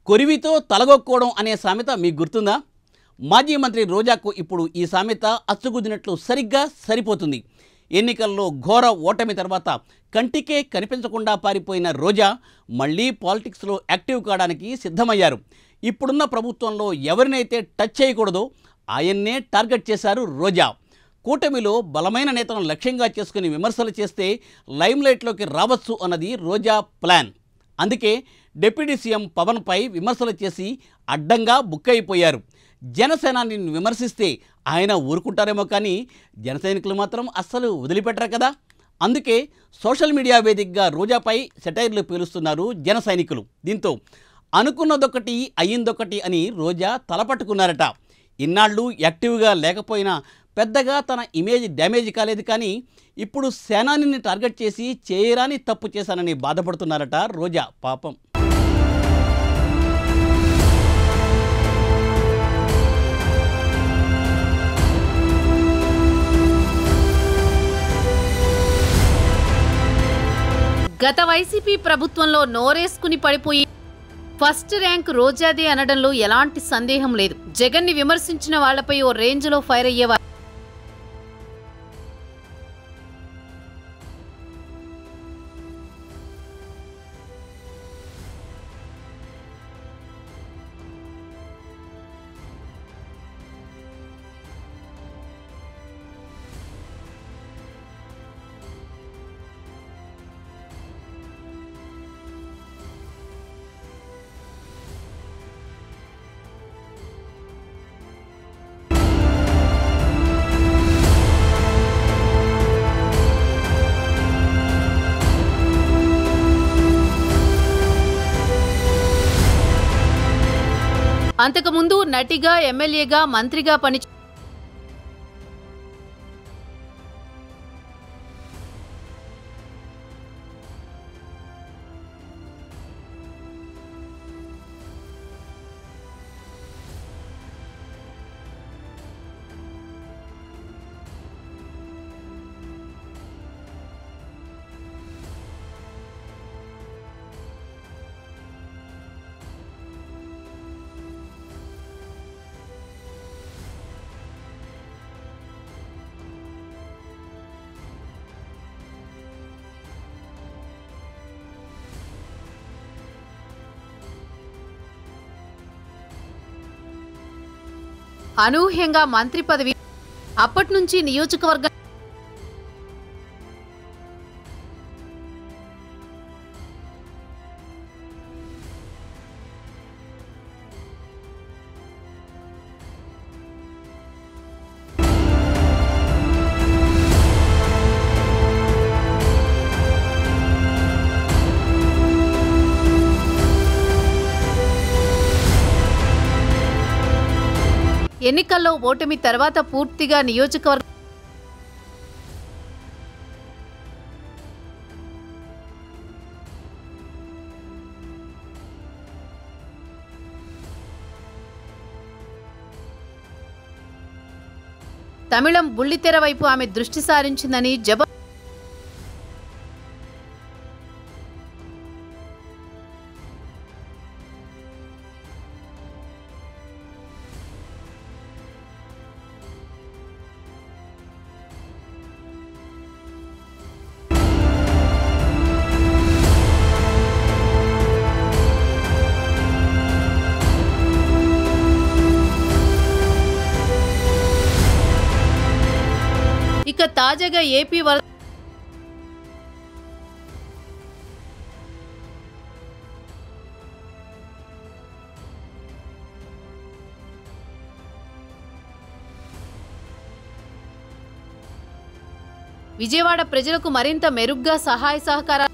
కొరివితో తలగొక్కోవడం అనే సామెత మీకు గుర్తుందా? మాజీ మంత్రి రోజాకు ఇప్పుడు ఈ సామెత అచ్చుగుద్దినట్లు సరిగ్గా సరిపోతుంది. ఎన్నికల్లో ఘోర ఓటమి తర్వాత కంటికే కనిపించకుండా పారిపోయిన రోజా మళ్ళీ పాలిటిక్స్లో యాక్టివ్ కావడానికి సిద్ధమయ్యారు. ఇప్పుడున్న ప్రభుత్వంలో ఎవరినైతే టచ్ చేయకూడదో ఆయన్నే టార్గెట్ చేశారు రోజా. కూటమిలో బలమైన నేతను లక్ష్యంగా చేసుకుని విమర్శలు చేస్తే లైమ్లైట్లోకి రావచ్చు అన్నది రోజా ప్లాన్. అందుకే డిప్యూటీ సీఎం పవన్పై విమర్శలు చేసి అడ్డంగా బుక్ అయిపోయారు. జనసేనాని విమర్శిస్తే ఆయన ఊరుకుంటారేమో కానీ జన సైనికులు మాత్రం అస్సలు వదిలిపెట్టరు కదా. అందుకే సోషల్ మీడియా వేదికగా రోజాపై సెటైర్లు పేలుస్తున్నారు జన సైనికులు. దీంతో అనుకున్నదొకటి అయ్యిందొకటి అని రోజా తలపట్టుకున్నారట. ఇన్నాళ్ళు యాక్టివ్గా లేకపోయినా పెద్దగా తన ఇమేజ్ డ్యామేజ్ కాలేదు, కానీ ఇప్పుడు సేనానిని టార్గెట్ చేసి చేయరాని తప్పు చేశానని బాధపడుతున్నారట రోజా. పాపం. గత వైసీపీ ప్రభుత్వంలో నోరేసుకుని పడిపోయి ఫస్ట్ ర్యాంక్ రోజాదే అనడంలో ఎలాంటి సందేహం లేదు. జగన్ని విమర్శించిన వాళ్లపై ఓ రేంజ్లో ఫైర్ అయ్యేవారు. అంతకుముందు నటిగా, ఎమ్మెల్యేగా, మంత్రిగా పని అనూహ్యంగా మంత్రి పదవి. అప్పటి నుంచి నియోజకవర్గ ఎన్నికల్లో ఓటమి తర్వాత పూర్తిగా నియోజకవర్గ తమిళం బుల్లితెర వైపు ఆమె దృష్టి సారించిందని ఇక తాజాగా ఏపీ విజయవాడ ప్రజలకు మరింత మెరుగ్గా సహాయ సహకారాలు